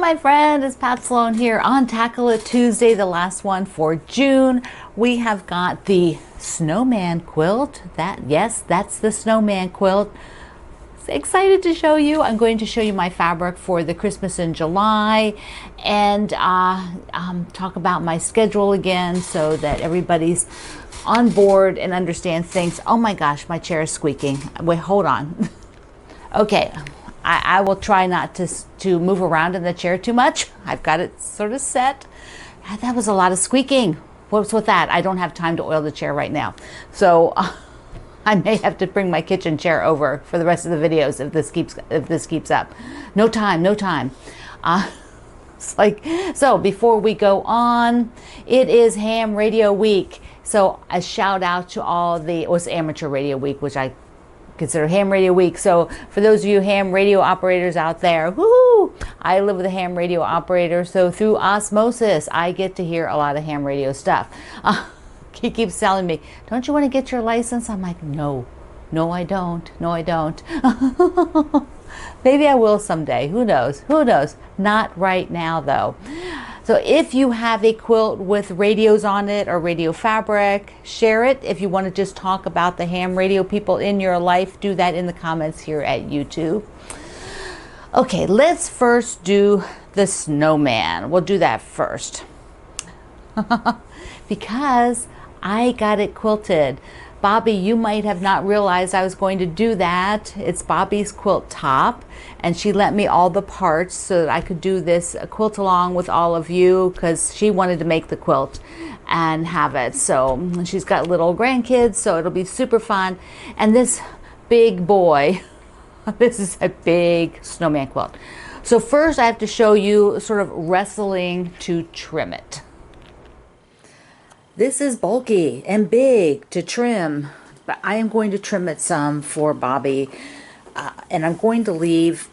my friend, it's Pat Sloan here on Tackle It Tuesday, the last one for June. We have got the Snowman quilt. Yes, that's the Snowman quilt. Excited to show you. I'm going to show you my fabric for the Christmas in July and talk about my schedule again so that everybody's on board and understands things. Oh my gosh, my chair is squeaking. Wait, hold on. Okay. I will try not to move around in the chair too much. I've got it sort of set. That was a lot of squeaking. What's with that? I don't have time to oil the chair right now. So I may have to bring my kitchen chair over for the rest of the videos if this keeps up. No time. It's like, so before we go on, it is Ham Radio Week. So a shout out to all it was Amateur Radio Week, which I consider Ham Radio Week. So for those of you ham radio operators out there, woohoo! I live with a ham radio operator, so through osmosis, I get to hear a lot of ham radio stuff. He keeps telling me, "Don't you want to get your license?" I'm like, no, I don't. Maybe I will someday. Who knows? Not right now, though. So if you have a quilt with radios on it or radio fabric, share it. If you want to just talk about the ham radio people in your life, do that in the comments here at YouTube. Okay, let's first do the Snowman. We'll do that first. Because I got it quilted. Bobby, you might have not realized I was going to do that. It's Bobby's quilt top, and she lent me all the parts so that I could do this quilt along with all of you because she wanted to make the quilt and have it. So she's got little grandkids, so it'll be super fun. And this big boy, this is a big snowman quilt. So first I have to show you sort of wrestling to trim it. This is bulky and big to trim, but I am going to trim it some for Bobby, and I'm going to leave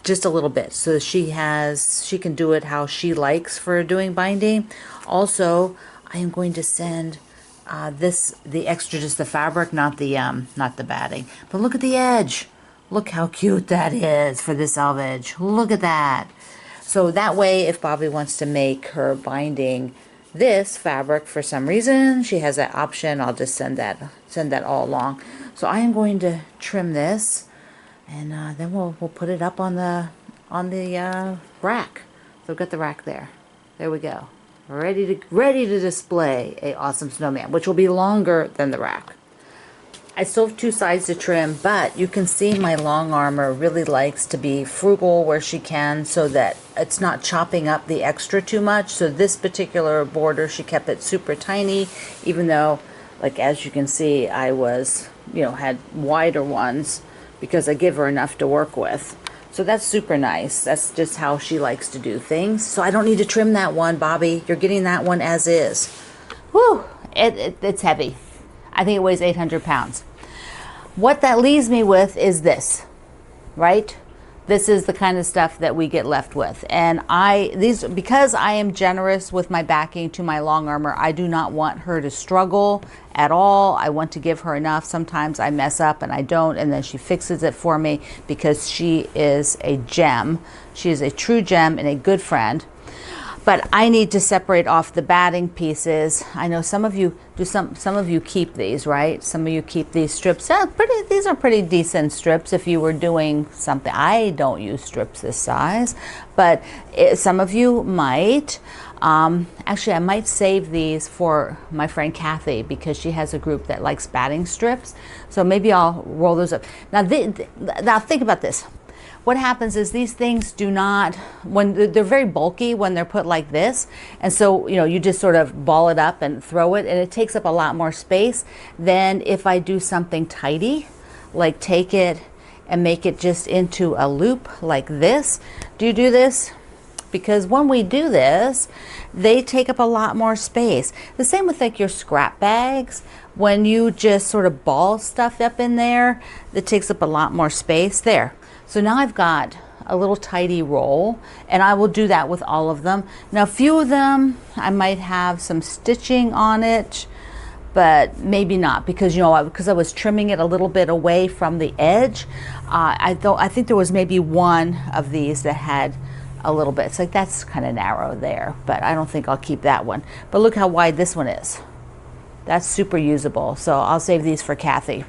just a little bit so she can do it how she likes for doing binding. Also, I am going to send the extra, just the fabric, not the batting. But look at the edge. Look how cute that is for this selvage. Look at that. So that way, if Bobby wants to make her binding this fabric for some reason, she has that option. I'll just send that all along. So I am going to trim this, and then we'll put it up on the rack. So I've got the rack there. There we go. Ready to display a awesome snowman, which will be longer than the rack. I still have two sides to trim, but you can see my long armor really likes to be frugal where she can so that it's not chopping up the extra too much. So this particular border, she kept it super tiny, even though, like, as you can see, I was, had wider ones because I give her enough to work with. So that's super nice. That's just how she likes to do things. So I don't need to trim that one, Bobby. You're getting that one as is. Whew, it's heavy. I think it weighs 800 pounds. What that leaves me with is this, right? This is the kind of stuff that we get left with. And because I am generous with my backing to my long armor, I do not want her to struggle at all. I want to give her enough. Sometimes I mess up and I don't, and then she fixes it for me because she is a gem. She is a true gem and a good friend. But I need to separate off the batting pieces. I know some of you do. Some of you keep these, right? Some of you keep these strips. These are pretty decent strips if you were doing something. I don't use strips this size, but some of you might. Actually, I might save these for my friend Kathy because she has a group that likes batting strips. So maybe I'll roll those up. Now think about this. What happens is these things do not, when they're very bulky when they're put like this, and so you just sort of ball it up and throw it, and it takes up a lot more space than if I do something tidy, like take it and make it just into a loop like this. Do you do this? Because when we do this, they take up a lot more space. The same with like your scrap bags. When you just sort of ball stuff up in there, it takes up a lot more space there. So now I've got a little tidy roll, and I will do that with all of them. Now a few of them I might have some stitching on it, but maybe not because because I was trimming it a little bit away from the edge. I think there was maybe one of these that had a little bit. It's like that's kind of narrow there, but I don't think I'll keep that one. But look how wide this one is. That's super usable. So I'll save these for Kathy.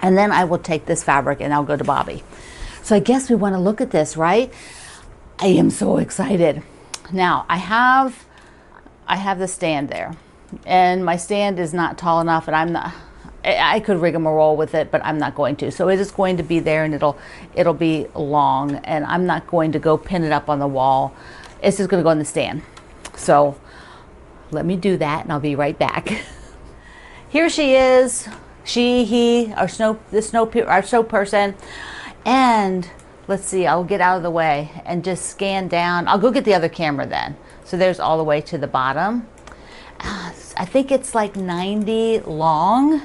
And then I will take this fabric and I'll go to Bobby. So I guess we want to look at this, right? I am so excited. Now I have the stand there, and my stand is not tall enough, and I could rigmarole with it, but I'm not going to. So it is going to be there, and it'll be long, and I'm not going to go pin it up on the wall. It's just going to go in the stand. So let me do that, and I'll be right back. Here she is. She, he, our snow person. And let's see, I'll get out of the way and just scan down. I'll go get the other camera then. So there's all the way to the bottom. I think it's like 90 long.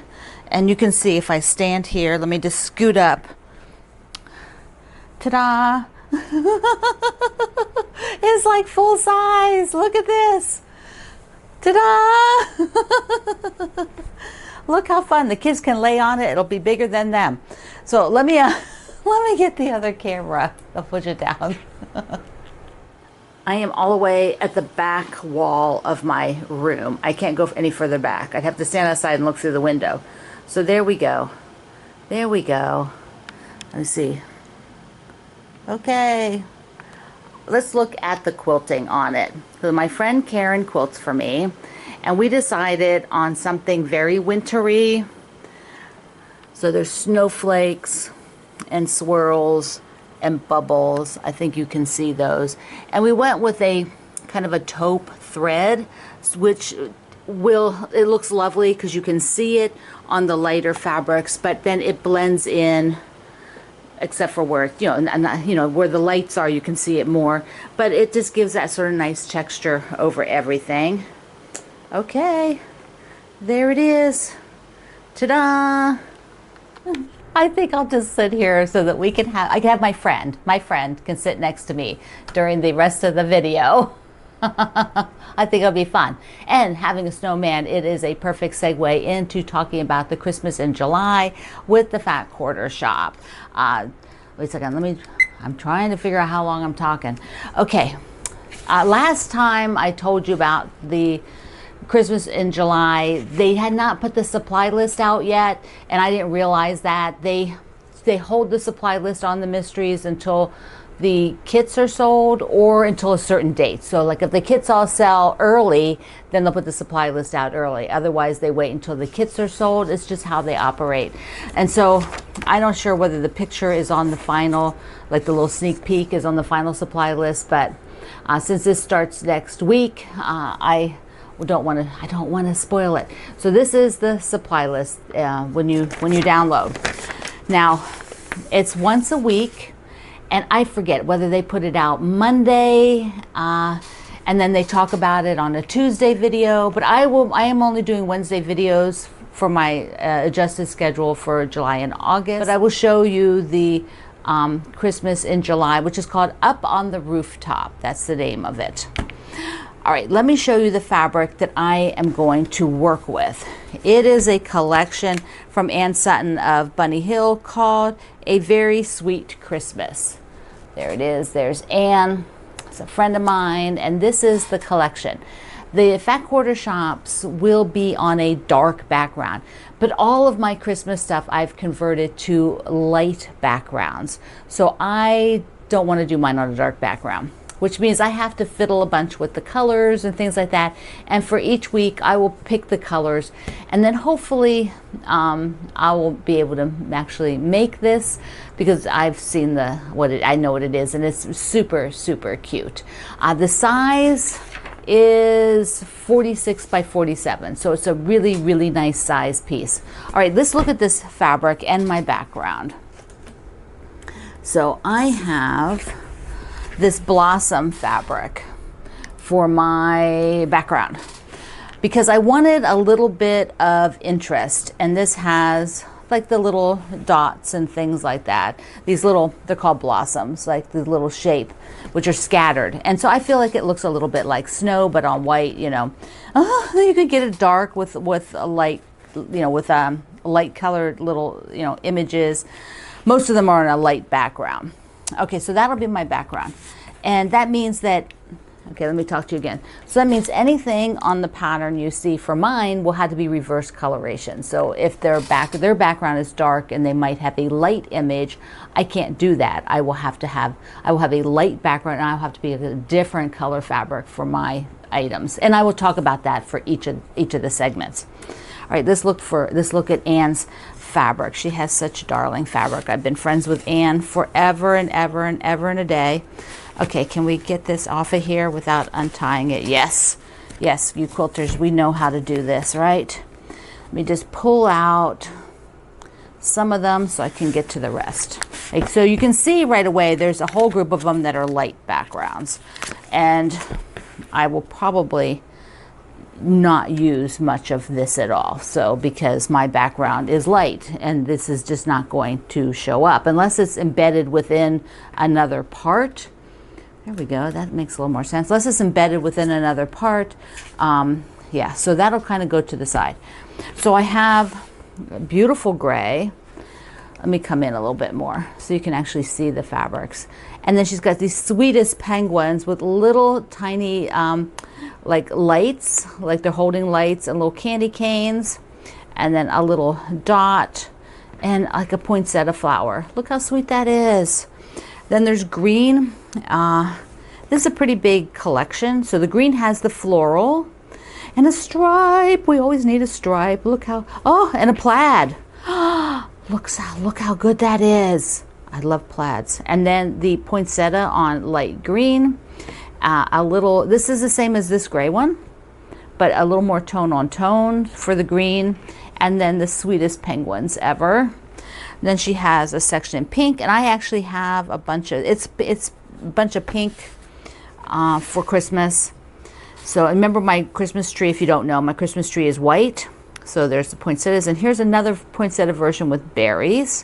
And you can see if I stand here, let me just scoot up. Ta-da! It's like full size. Look at this. Ta-da! Look how fun. The kids can lay on it. It'll be bigger than them. So let me get the other camera. I'll push it down. I am all the way at the back wall of my room. I can't go any further back. I'd have to stand outside and look through the window. So there we go. There we go. Let's see. Okay. Let's look at the quilting on it. So my friend Karen quilts for me, and we decided on something very wintry. So there's snowflakes and swirls and bubbles. I think you can see those. And we went with a kind of a taupe thread, which it looks lovely because you can see it on the lighter fabrics, but then it blends in, except for where, where the lights are, you can see it more, but it just gives that sort of nice texture over everything. Okay, there it is. Ta-da! I think I'll just sit here so that I can have my friend can sit next to me during the rest of the video. I think it'll be fun. And having a snowman, it is a perfect segue into talking about the Christmas in July with the Fat Quarter Shop. Wait a second, I'm trying to figure out how long I'm talking. Okay, last time I told you about the Christmas in July, they had not put the supply list out yet, and I didn't realize that. They hold the supply list on the mysteries until the kits are sold or until a certain date. So like if the kits all sell early, then they'll put the supply list out early. Otherwise they wait until the kits are sold. It's just how they operate. And so I'm not sure whether the picture is on the final, like the little sneak peek is on the final supply list, but since this starts next week, I don't want to spoil it. So this is the supply list when you download. Now it's once a week, and I forget whether they put it out Monday and then they talk about it on a Tuesday video, but I am only doing Wednesday videos for my adjusted schedule for July and August. But I will show you the Christmas in July, which is called Up on the Rooftop. That's the name of it. All right, let me show you the fabric that I am going to work with. It is a collection from Ann Sutton of Bunny Hill called A Very Sweet Christmas. There it is. There's Ann. It's a friend of mine, and this is the collection. The Fat Quarter Shops will be on a dark background, but all of my Christmas stuff I've converted to light backgrounds. So I don't want to do mine on a dark background, which means I have to fiddle a bunch with the colors and things like that. And for each week, I will pick the colors, and then hopefully I will be able to actually make this because I've seen I know what it is, and it's super, super cute. The size is 46 by 47, so it's a really, really nice size piece. All right, let's look at this fabric and my background. So I have this blossom fabric for my background because I wanted a little bit of interest, and this has like the little dots and things like that. These little, they're called blossoms, like the little shape, which are scattered. And so I feel like it looks a little bit like snow, but on white, you could get it dark with a light, with light colored little, images. Most of them are on a light background. Okay, so that'll be my background. And that means that, okay, let me talk to you again. So that means anything on the pattern you see for mine will have to be reverse coloration. So if their background is dark and they might have a light image, I can't do that. I will have a light background, and I'll have to be a different color fabric for my items. And I will talk about that for each of the segments. All right, let's look at Anne's fabric. She has such darling fabric. I've been friends with Anne forever and ever and ever and a day. Okay, can we get this off of here without untying it? Yes, yes, you quilters, we know how to do this, right? Let me just pull out some of them so I can get to the rest. Like, so you can see right away there's a whole group of them that are light backgrounds, and I will probably not use much of this at all, so because my background is light and this is just not going to show up unless it's embedded within another part. There we go, that makes a little more sense. Unless it's embedded within another part, yeah, so that'll kind of go to the side. So I have a beautiful gray. Let me come in a little bit more so you can actually see the fabrics. And then she's got these sweetest penguins with little tiny like lights, like they're holding lights, and little candy canes, and then a little dot and like a poinsettia flower. Look how sweet that is. Then there's green. This is a pretty big collection. So the green has the floral and a stripe. We always need a stripe. Look how, oh, and a plaid. Look how good that is. I love plaids. And then the poinsettia on light green. This is the same as this gray one, but a little more tone on tone for the green. And then the sweetest penguins ever. Then she has a section in pink, and I actually have a bunch of, it's a bunch of pink for Christmas. So remember my Christmas tree, if you don't know, my Christmas tree is white. So there's the poinsettias, and here's another poinsettia version with berries.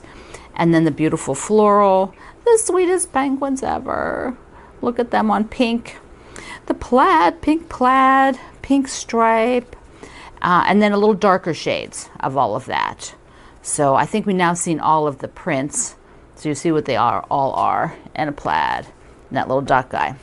And then the beautiful floral, the sweetest penguins ever. Look at them on pink. The plaid, pink stripe, and then a little darker shades of all of that. So I think we've now seen all of the prints. So you see what they all are, and a plaid, and that little dot guy.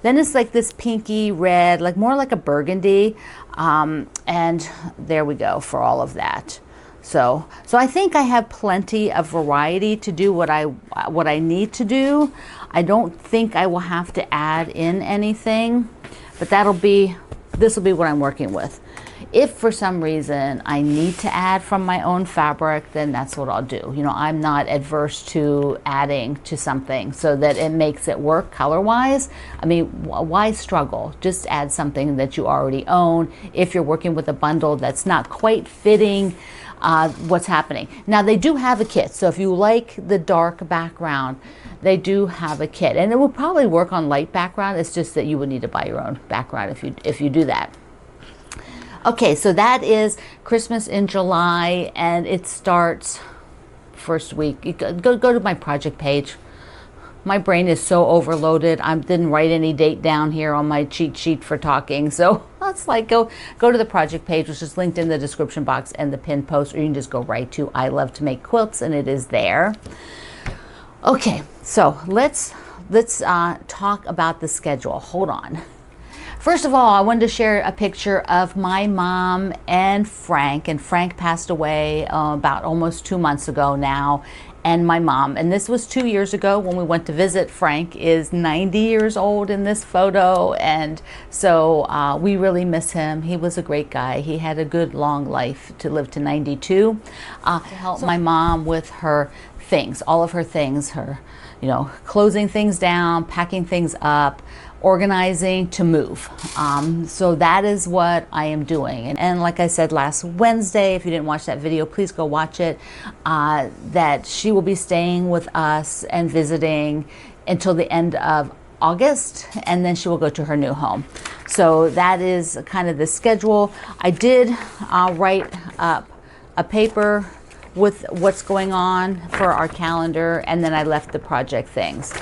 Then it's like this pinky red, like more like a burgundy, and there we go for all of that. So I think I have plenty of variety to do what I need to do. I don't think I will have to add in anything, but this will be what I'm working with. If for some reason I need to add from my own fabric, then that's what I'll do. You know, I'm not adverse to adding to something so that it makes it work color-wise. I mean, why struggle? Just add something that you already own if you're working with a bundle that's not quite fitting what's happening. Now, they do have a kit, so if you like the dark background, they do have a kit. And it will probably work on light background. It's just that you would need to buy your own background if you do that. Okay, so that is Christmas in July, and it starts first week. Go to my project page. My brain is so overloaded. I didn't write any date down here on my cheat sheet for talking. So let's go to the project page, which is linked in the description box and the pinned post, or you can just go right to I Love to Make Quilts, and it is there. Okay, so let's talk about the schedule. Hold on. First of all, I wanted to share a picture of my mom and Frank passed away about almost 2 months ago now, and my mom, and this was 2 years ago when we went to visit. Frank is 90 years old in this photo, and so we really miss him. He was a great guy. He had a good long life to live to 92. To help my mom with her things, all of her things, her, closing things down, packing things up, organizing to move. So that is what I am doing. And like I said last Wednesday, if you didn't watch that video, please go watch it, that she will be staying with us and visiting until the end of August, and then she will go to her new home. So that is kind of the schedule. I did write up a paper with what's going on for our calendar, and then I left the project things.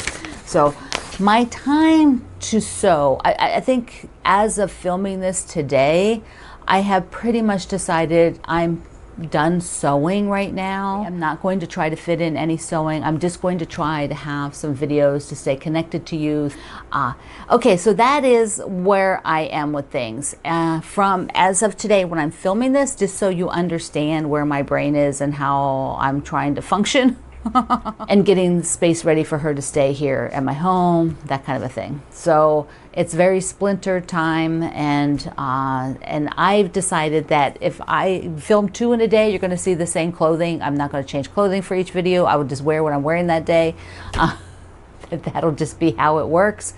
So my time to sew, I think as of filming this today, I have pretty much decided I'm done sewing right now. I'm not going to try to fit in any sewing. I'm just going to try to have some videos to stay connected to you. Okay, so that is where I am with things. From as of today, when I'm filming this, just so you understand where my brain is and how I'm trying to function. And getting the space ready for her to stay here at my home, that kind of a thing. So it's very splintered time, and I've decided that if I film 2 in a day, you're going to see the same clothing. I'm not going to change clothing for each video. I would just wear what I'm wearing that day. That'll just be how it works.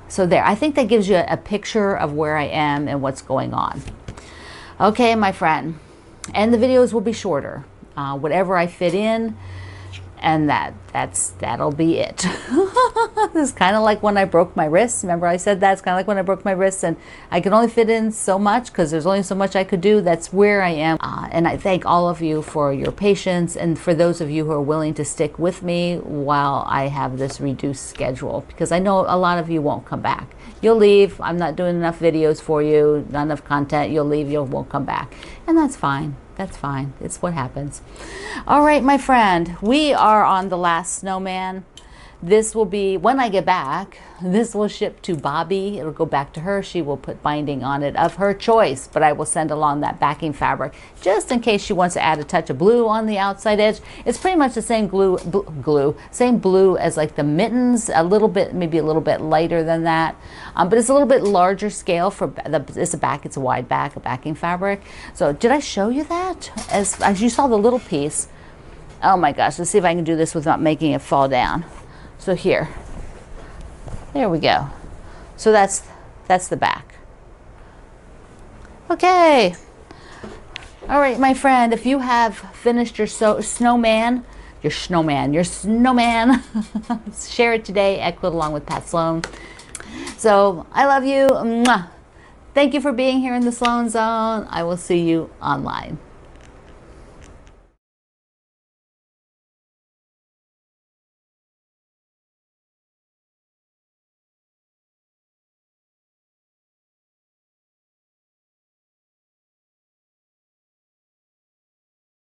So there, I think that gives you a picture of where I am and what's going on. Okay, my friend, and the videos will be shorter. Whatever I fit in, and that'll be it. This is kind of like when I broke my wrist. Remember I said that? It's kind of like when I broke my wrist and I could only fit in so much because there's only so much I could do. That's where I am. And I thank all of you for your patience, and for those of you who are willing to stick with me while I have this reduced schedule, because I know a lot of you won't come back. You'll leave. I'm not doing enough videos for you, not enough content. You'll leave, you won't come back. And that's fine. That's fine. It's what happens. All right, my friend, we are on the last Snowman. This will be, when I get back, this will ship to Bobby. It'll go back to her. She will put binding on it of her choice, but I will send along that backing fabric just in case she wants to add a touch of blue on the outside edge. It's pretty much the same same blue as like the mittens, a little bit, maybe a little bit lighter than that. But it's a little bit larger scale for it's a wide back, a backing fabric. So did I show you that? As you saw the little piece. Oh my gosh, let's see if I can do this without making it fall down. So here, there we go. So that's the back. Okay. All right, my friend, if you have finished your snowman, share it today at Quilt Along with Pat Sloan. So I love you. Mwah. Thank you for being here in the Sloan Zone. I will see you online.